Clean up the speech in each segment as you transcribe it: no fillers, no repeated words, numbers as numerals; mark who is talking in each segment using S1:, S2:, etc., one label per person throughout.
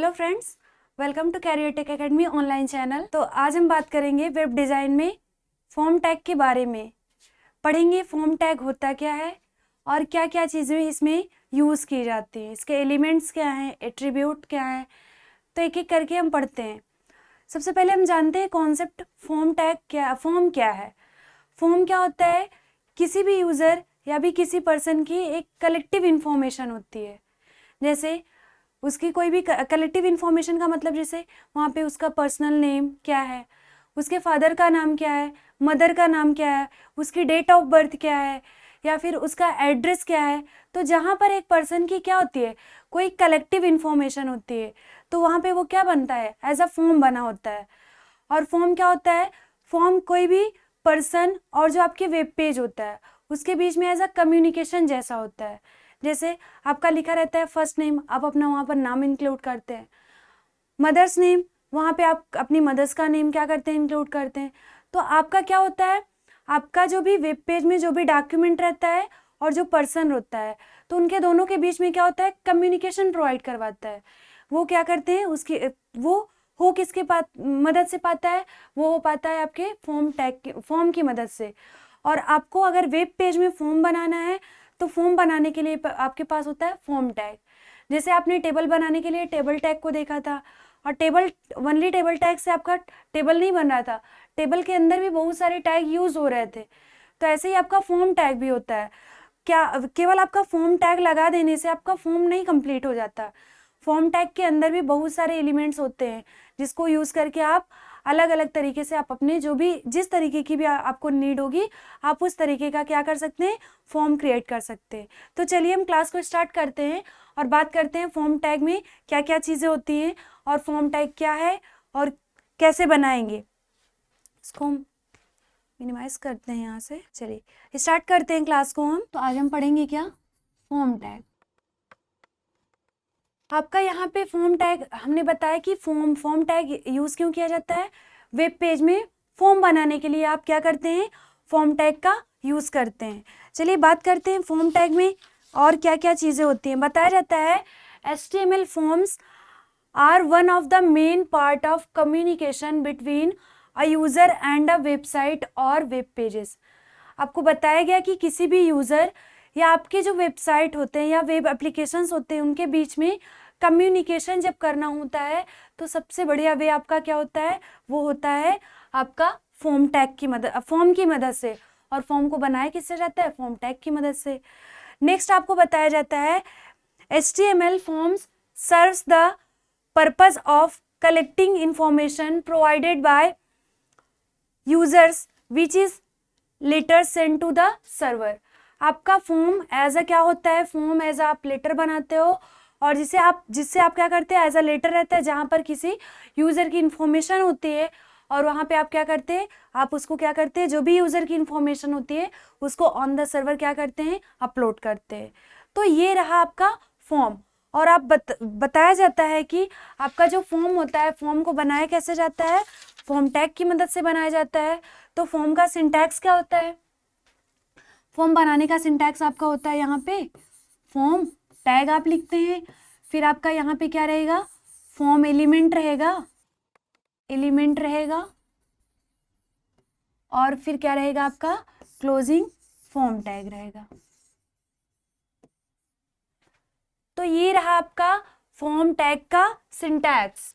S1: Hello friends, welcome to career tech academy online channel. तो आज हम बात करेंगे वेब डिज़ाइन में फॉर्म टैग के बारे में। पढ़ेंगे फॉर्म टैग होता क्या है और क्या क्या चीज़ें इसमें यूज़ की जाती हैं, इसके एलिमेंट्स क्या हैं, एट्रीब्यूट क्या है। तो एक एक करके हम पढ़ते हैं। सबसे पहले हम जानते हैं कॉन्सेप्ट फॉर्म टैग क्या, फॉर्म क्या है। फॉर्म क्या होता है? किसी भी यूज़र या भी किसी पर्सन की एक कलेक्टिव इंफॉर्मेशन होती है। जैसे उसकी कोई भी कलेक्टिव इन्फॉर्मेशन का मतलब, जैसे वहाँ पे उसका पर्सनल नेम क्या है, उसके फादर का नाम क्या है, मदर का नाम क्या है, उसकी डेट ऑफ बर्थ क्या है, या फिर उसका एड्रेस क्या है। तो जहाँ पर एक पर्सन की क्या होती है, कोई कलेक्टिव इन्फॉर्मेशन होती है, तो वहाँ पे वो क्या बनता है, एज अ फॉर्म बना होता है। और फॉर्म क्या होता है? फॉर्म कोई भी पर्सन और जो आपके वेब पेज होता है उसके बीच में एज अ कम्युनिकेशन जैसा होता है। जैसे आपका लिखा रहता है फर्स्ट नेम, आप अपना वहाँ पर नाम इंक्लूड करते हैं। मदर्स नेम, वहाँ पे आप अपनी मदर्स का नेम क्या करते हैं, इंक्लूड करते हैं। तो आपका क्या होता है, आपका जो भी वेब पेज में जो भी डॉक्यूमेंट रहता है और जो पर्सन होता है, तो उनके दोनों के बीच में क्या होता है, कम्युनिकेशन प्रोवाइड करवाता है। वो क्या करते हैं, उसकी वो हो किसके पास मदद से पाता है, वो हो पाता है आपके फॉर्म की मदद से। और आपको अगर वेब पेज में फॉर्म बनाना है तो फॉर्म बनाने के लिए आपके पास होता है फॉर्म टैग। जैसे आपने टेबल बनाने के लिए टेबल टैग को देखा था, और टेबल ओनली टेबल टैग से आपका टेबल नहीं बन रहा था, टेबल के अंदर भी बहुत सारे टैग यूज हो रहे थे। तो ऐसे ही आपका फॉर्म टैग भी होता है। क्या केवल आपका फॉर्म टैग लगा देने से आपका फॉर्म नहीं कंप्लीट हो जाता। फॉर्म टैग के अंदर भी बहुत सारे एलिमेंट्स होते हैं जिसको यूज करके आप अलग अलग तरीके से आप अपने जो भी जिस तरीके की भी आपको नीड होगी, आप उस तरीके का क्या कर सकते हैं, फॉर्म क्रिएट कर सकते हैं। तो चलिए हम क्लास को स्टार्ट करते हैं और बात करते हैं फॉर्म टैग में क्या क्या चीज़ें होती हैं और फॉर्म टैग क्या है और कैसे बनाएंगे। इसको हम मिनिमाइज करते हैं यहाँ से। चलिए स्टार्ट करते हैं क्लास को हम। तो आज हम पढ़ेंगे क्या, फॉर्म टैग। आपका यहाँ पे फॉर्म टैग हमने बताया कि फॉर्म टैग यूज क्यों किया जाता है। वेब पेज में फॉर्म बनाने के लिए आप क्या करते हैं, फॉर्म टैग का यूज करते हैं। चलिए बात करते हैं फॉर्म टैग में और क्या क्या चीजें होती हैं। बताया जाता है HTML forms are one of the main part of communication between a user and a website और वेब पेजेस। आपको बताया गया कि किसी भी यूजर या आपके जो वेबसाइट होते हैं या वेब एप्लीकेशंस होते हैं उनके बीच में कम्युनिकेशन जब करना होता है तो सबसे बढ़िया वे आपका क्या होता है, वो होता है आपका फॉर्म टैग की मदद, फॉर्म की मदद से। और फॉर्म को बनाया किससे जाता है, फॉर्म टैग की मदद से। नेक्स्ट आपको बताया जाता है HTML forms serves the purpose of collecting information provided by users which is later send to the server. आपका फॉर्म एज अ क्या होता है, फॉर्म एज आप लेटर बनाते हो और जिससे आप क्या करते हैं, एज अ लेटर रहता है जहां पर किसी यूजर की इंफॉर्मेशन होती है और वहां पे आप क्या करते हैं, आप उसको क्या करते हैं, जो भी यूजर की इंफॉर्मेशन होती है उसको ऑन द सर्वर क्या करते हैं, अपलोड करते हैं। तो ये रहा आपका फॉर्म। और आप बताया जाता है कि आपका जो फॉर्म होता है, फॉर्म को बनाया कैसे जाता है, फॉर्म टैग की मदद से बनाया जाता है। तो फॉर्म का सिंटैक्स क्या होता है, फॉर्म बनाने का सिंटैक्स आपका होता है यहाँ पे फॉर्म टैग आप लिखते हैं, फिर आपका यहाँ पे क्या रहेगा, फॉर्म एलिमेंट रहेगा और फिर क्या रहेगा आपका क्लोजिंग फॉर्म टैग रहेगा। तो ये रहा आपका फॉर्म टैग का सिंटैक्स।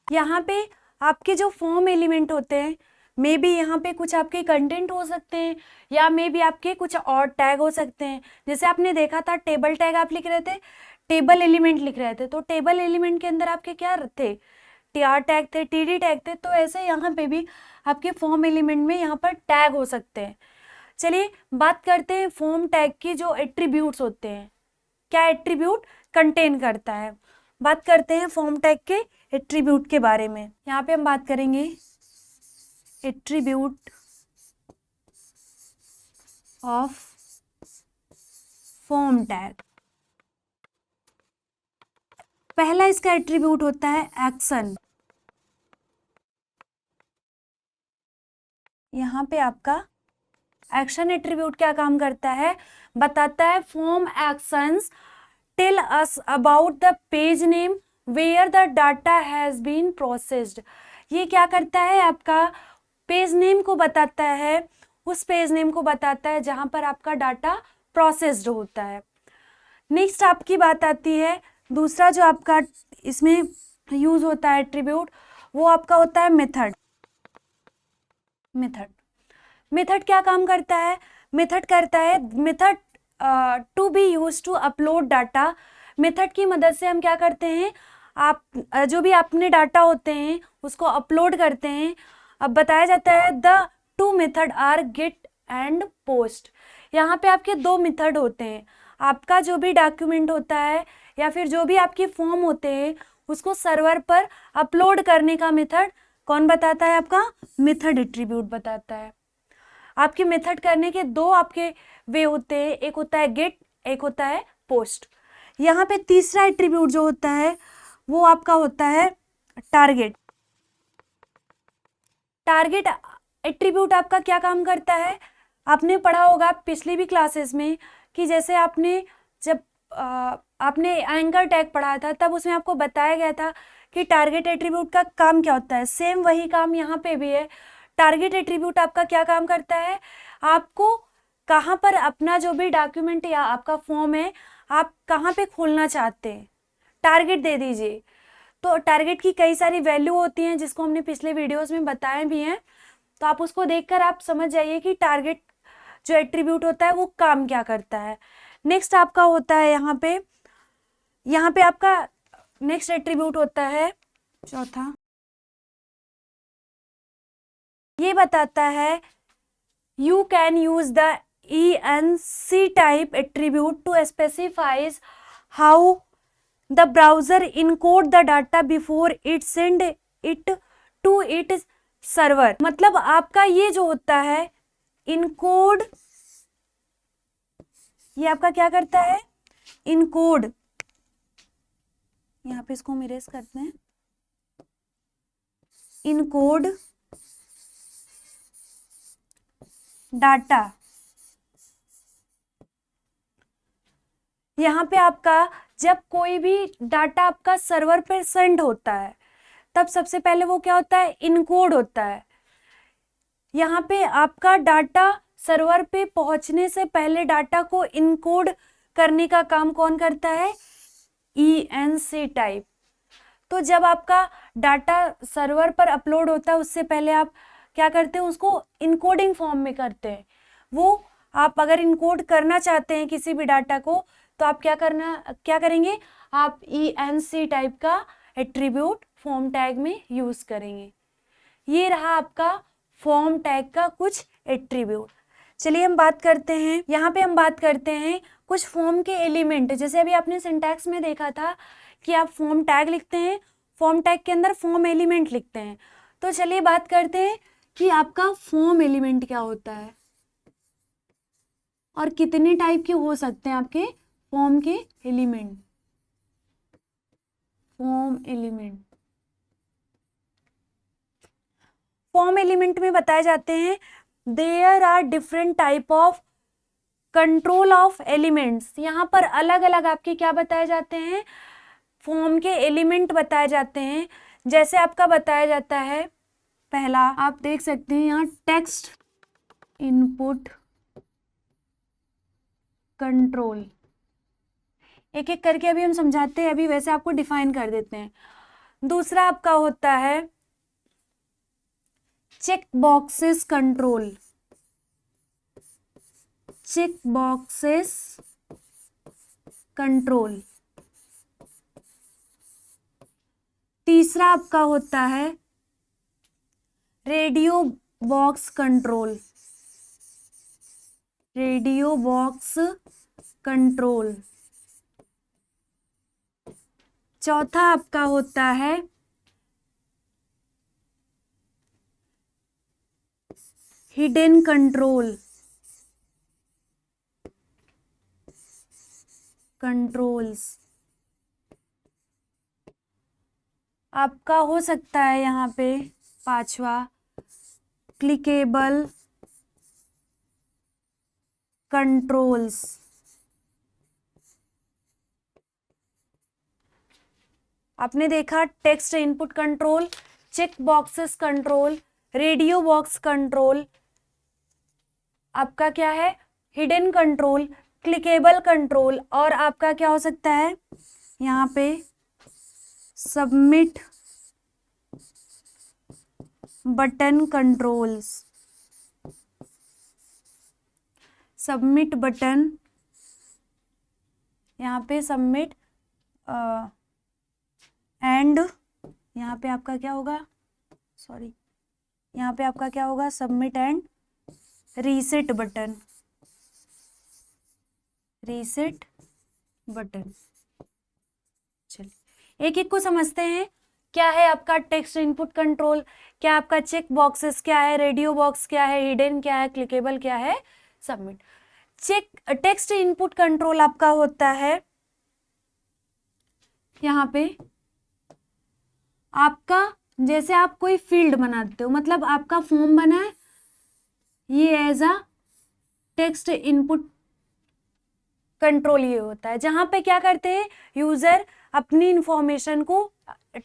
S1: यहाँ पे आपके जो फॉर्म एलिमेंट होते हैं, मे बी यहाँ पे कुछ आपके कंटेंट हो सकते हैं या मे बी आपके कुछ और टैग हो सकते हैं। जैसे आपने देखा था टेबल टैग आप लिख रहे थे, टेबल एलिमेंट लिख रहे थे, तो टेबल एलिमेंट के अंदर आपके क्या थे, TR टैग थे, TD टैग थे। तो ऐसे यहाँ पे भी आपके फॉर्म एलिमेंट में यहाँ पर टैग हो सकते हैं। चलिए बात करते हैं फॉर्म टैग की जो एट्रीब्यूट्स होते हैं, क्या एट्रीब्यूट कंटेन करता है। बात करते हैं फॉर्म टैग के एट्रीब्यूट के बारे में। यहाँ पे हम बात करेंगे एट्रीब्यूट ऑफ फॉर्म टैग। पहला इसका एट्रीब्यूट होता है एक्शन। यहाँ पे आपका एक्शन एट्रीब्यूट क्या काम करता है, बताता है form actions tell us about the page name where the data has been processed. ये क्या करता है, आपका पेज नेम को बताता है, उस पेज नेम को बताता है जहां पर आपका डाटा प्रोसेस्ड होता है। नेक्स्ट आपकी बात आती है, दूसरा जो आपका इसमें यूज होता है एट्रीब्यूट, वो आपका होता है मेथड। मेथड मेथड क्या काम करता है, मेथड करता है, method to be use to upload data. Method की मदद से हम क्या करते हैं, आप जो भी अपने डाटा होते हैं उसको अपलोड करते हैं। अब बताया जाता है the two method are get and post. यहाँ पे आपके दो मेथड होते हैं, आपका जो भी डॉक्यूमेंट होता है या फिर जो भी आपके फॉर्म होते हैं उसको सर्वर पर अपलोड करने का मेथड कौन बताता है, आपका मेथड एट्रीब्यूट बताता है। आपके मेथड करने के दो आपके वे होते हैं, एक होता है गेट, एक होता है पोस्ट। यहाँ पे तीसरा एट्रीब्यूट जो होता है वो आपका होता है टारगेट। टारगेट एट्रीब्यूट आपका क्या काम करता है, आपने पढ़ा होगा पिछली भी क्लासेस में कि जैसे आपने जब आपने एंकर टैग पढ़ा था तब उसमें आपको बताया गया था कि टारगेट एट्रीब्यूट का काम क्या होता है। सेम वही काम यहाँ पे भी है। टारगेट एट्रीब्यूट आपका क्या काम करता है, आपको कहाँ पर अपना जो भी डॉक्यूमेंट या आपका फॉर्म है आप कहाँ पे खोलना चाहते हैं, टारगेट दे दीजिए। तो टारगेट की कई सारी वैल्यू होती हैं जिसको हमने पिछले वीडियोस में बताए भी हैं, तो आप उसको देखकर आप समझ जाइए कि टारगेट जो एट्रीब्यूट होता है वो काम क्या करता है। नेक्स्ट आपका होता है यहाँ पे आपका नेक्स्ट एट्रीब्यूट होता है चौथा, ये बताता है you can use the ENC type attribute to specifies how the browser encode the data before it send it to it server. मतलब आपका ये जो होता है इनकोड, ये आपका क्या करता है, इनकोड, यहाँ पे इसको हम इरेज करते हैं, इनकोड डाटा। यहाँ पे आपका जब कोई भी डाटा आपका सर्वर पे सेंड होता है तब सबसे पहले वो क्या होता है, इनकोड होता है। यहाँ पे आपका डाटा सर्वर पे पहुंचने से पहले डाटा को इनकोड करने का काम कौन करता है, ENC टाइप। तो जब आपका डाटा सर्वर पर अपलोड होता है उससे पहले आप क्या करते हैं, उसको इनकोडिंग फॉर्म में करते हैं। वो आप अगर इनकोड करना चाहते हैं किसी भी डाटा को तो आप क्या करेंगे, आप ENC टाइप का एट्रीब्यूट फॉर्म टैग में यूज करेंगे। ये रहा आपका फॉर्म टैग का कुछ एट्रीब्यूट। चलिए हम बात करते हैं, यहाँ पे हम बात करते हैं कुछ फॉर्म के एलिमेंट। जैसे अभी आपने सिंटैक्स में देखा था कि आप फॉर्म टैग लिखते हैं, फॉर्म टैग के अंदर फॉर्म एलिमेंट लिखते हैं। तो चलिए बात करते हैं कि आपका फॉर्म एलिमेंट क्या होता है और कितने टाइप के हो सकते हैं आपके फॉर्म के element. Form element, form element में बताए जाते हैं there are different type of control of elements. यहाँ पर अलग अलग आपके क्या बताए जाते हैं, फॉर्म के एलिमेंट बताए जाते हैं। जैसे आपका बताया जाता है, पहला आप देख सकते हैं यहाँ टेक्स्ट इनपुट कंट्रोल। एक एक करके अभी हम समझाते हैं, अभी वैसे आपको डिफाइन कर देते हैं। दूसरा आपका होता है check boxes control, check boxes control. तीसरा आपका होता है radio box control, radio box control. चौथा आपका होता है हिडन कंट्रोल, कंट्रोल्स। आपका हो सकता है यहाँ पे पांचवा क्लिकेबल कंट्रोल्स। आपने देखा text input control, check boxes control, radio box control, आपका क्या है हिडन कंट्रोल, क्लिकेबल कंट्रोल, और आपका क्या हो सकता है यहाँ पे submit button controls, submit button, यहाँ पे सबमिट एंड यहाँ पे आपका क्या होगा, सॉरी, यहाँ पे आपका क्या होगा submit and reset button, reset button. चलिए एक एक को समझते हैं। क्या है आपका टेक्स्ट इनपुट कंट्रोल, क्या आपका चेक बॉक्सेस क्या है, रेडियो बॉक्स क्या है, हिडन क्या है, क्लिकेबल क्या है, सबमिट। टेक्स्ट इनपुट कंट्रोल आपका होता है यहाँ पे आपका, जैसे आप कोई फील्ड बनाते हो, मतलब आपका फॉर्म बना है, ये as a text input control ये होता है, जहां पे क्या करते हैं यूजर अपनी इंफॉर्मेशन को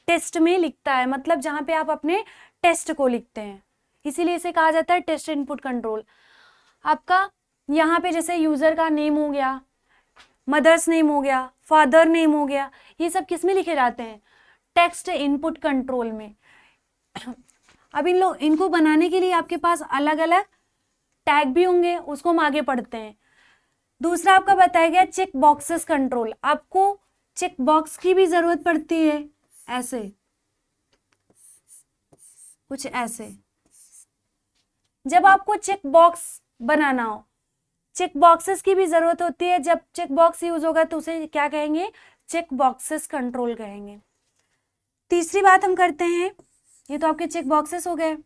S1: टेस्ट में लिखता है, मतलब जहां पे आप अपने टेस्ट को लिखते हैं, इसीलिए इसे कहा जाता है टेक्स्ट इनपुट कंट्रोल। आपका यहाँ पे जैसे यूजर का नेम हो गया, मदर्स नेम हो गया, फादर नेम हो गया, ये सब किस में लिखे जाते हैं, टेक्स्ट इनपुट कंट्रोल में। अब इनको बनाने के लिए आपके पास अलग अलग टैग भी होंगे, उसको हम आगे पढ़ते हैं। दूसरा आपका बताया गया चेक बॉक्सेस कंट्रोल, आपको चेक बॉक्स की भी जरूरत पड़ती है, ऐसे कुछ ऐसे, जब आपको चेक बॉक्स बनाना हो, चेक बॉक्सेस की भी जरूरत होती है, जब चेक बॉक्स यूज होगा तो उसे क्या कहेंगे, चेक बॉक्सेस कंट्रोल कहेंगे। तीसरी बात हम करते हैं, ये तो आपके चेक बॉक्सेस हो गए,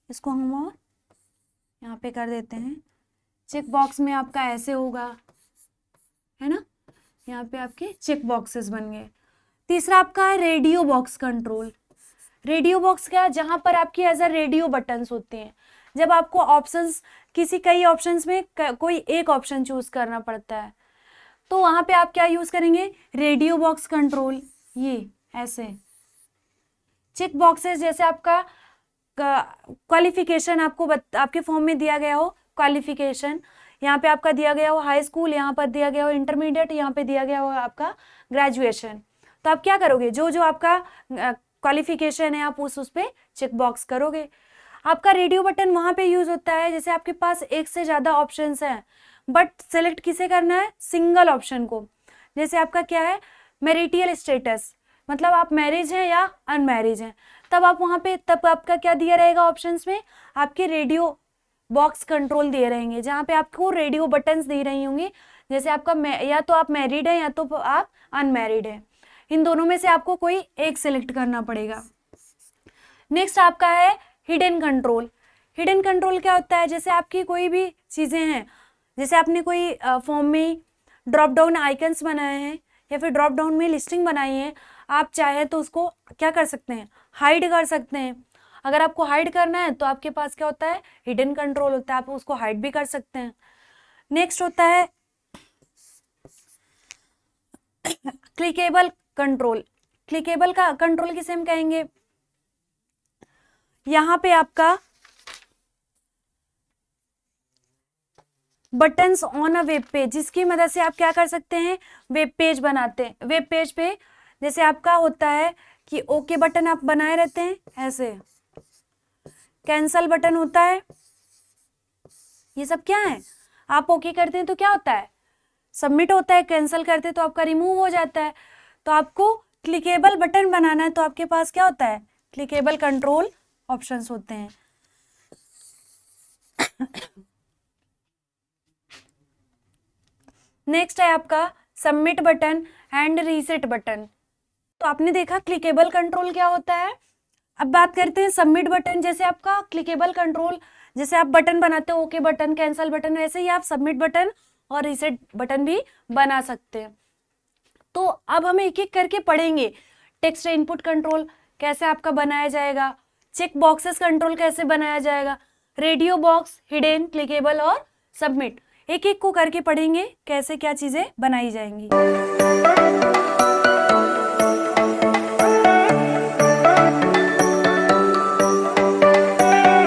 S1: इसको हम और यहाँ पे कर देते हैं। चेक बॉक्स में आपका ऐसे होगा, है ना, यहाँ पे आपके चेक बॉक्सेस बन गए। तीसरा आपका है radio box control. Radio box क्या है, जहां पर आपकी एज अ रेडियो बटन्स होते हैं, जब आपको ऑप्शंस कई ऑप्शंस में कोई एक ऑप्शन चूज करना पड़ता है, तो वहां पे आप क्या यूज करेंगे, रेडियो बॉक्स कंट्रोल। ये ऐसे चेक बॉक्सेस, जैसे आपका क्वालिफिकेशन आपके फॉर्म में दिया गया हो, क्वालिफिकेशन यहाँ पे आपका दिया गया हो हाई स्कूल, यहाँ पर दिया गया हो इंटरमीडिएट, यहाँ पे दिया गया हो आपका ग्रेजुएशन, तो आप क्या करोगे, जो जो आपका क्वालिफिकेशन है आप उस पे चेक बॉक्स करोगे। आपका रेडियो बटन वहां पे यूज होता है जैसे आपके पास एक से ज्यादा ऑप्शंस हैं, बट सेलेक्ट किसे करना है, सिंगल ऑप्शन को। जैसे आपका क्या है मैरिटल स्टेटस, मतलब आप मैरिज हैं या अनमैरिज हैं, तब आप वहां पे, तब आपका क्या दिया रहेगा ऑप्शंस में, आपके रेडियो बॉक्स कंट्रोल दिए रहेंगे, जहाँ पे आपको रेडियो बटन्स दी रही होंगी, जैसे आपका या तो आप मैरिड हैं या तो आप अनमैरिड हैं, इन दोनों में से आपको कोई एक सिलेक्ट करना पड़ेगा। नेक्स्ट आपका है हिडन कंट्रोल। हिडन कंट्रोल क्या होता है, जैसे आपकी कोई भी चीजें हैं, जैसे आपने कोई फॉर्म में ड्रॉप डाउन आइकन्स बनाए हैं या फिर ड्रॉप डाउन में लिस्टिंग बनाई है, आप चाहे तो उसको क्या कर सकते हैं, हाइड कर सकते हैं। अगर आपको हाइड करना है तो आपके पास क्या होता है, हिडन कंट्रोल होता है, आप उसको हाइड भी कर सकते हैं। नेक्स्ट होता है क्लिकेबल कंट्रोल। क्लिकेबल का कंट्रोल किसे हम कहेंगे, यहां पे आपका buttons on a web page, जिसकी मदद से आप क्या कर सकते हैं, वेब पेज बनाते हैं। वेब पेज पे जैसे आपका होता है कि ओके बटन आप बनाए रहते हैं, ऐसे कैंसल बटन होता है, ये सब क्या है, आप ओके करते हैं तो क्या होता है, सबमिट होता है, कैंसिल करते तो आपका रिमूव हो जाता है। तो आपको क्लिकेबल बटन बनाना है तो आपके पास क्या होता है, क्लिकेबल कंट्रोल ऑप्शंस होते हैं। नेक्स्ट है आपका submit button and reset button. तो आपने देखा क्लिकेबल कंट्रोल क्या होता है। अब बात करते हैं सबमिट बटन। जैसे आपका क्लिकेबल कंट्रोल, जैसे आप बटन बनाते हो ओके बटन, कैंसिल बटन, वैसे ही आप सबमिट बटन और रीसेट बटन भी बना सकते हैं। तो अब हम एक एक करके पढ़ेंगे, टेक्स्ट इनपुट कंट्रोल कैसे आपका बनाया जाएगा, चेक बॉक्सेस कंट्रोल कैसे बनाया जाएगा, रेडियो बॉक्स, हिडन, क्लिकेबल और सबमिट, एक एक को करके पढ़ेंगे कैसे क्या चीजें बनाई जाएंगी।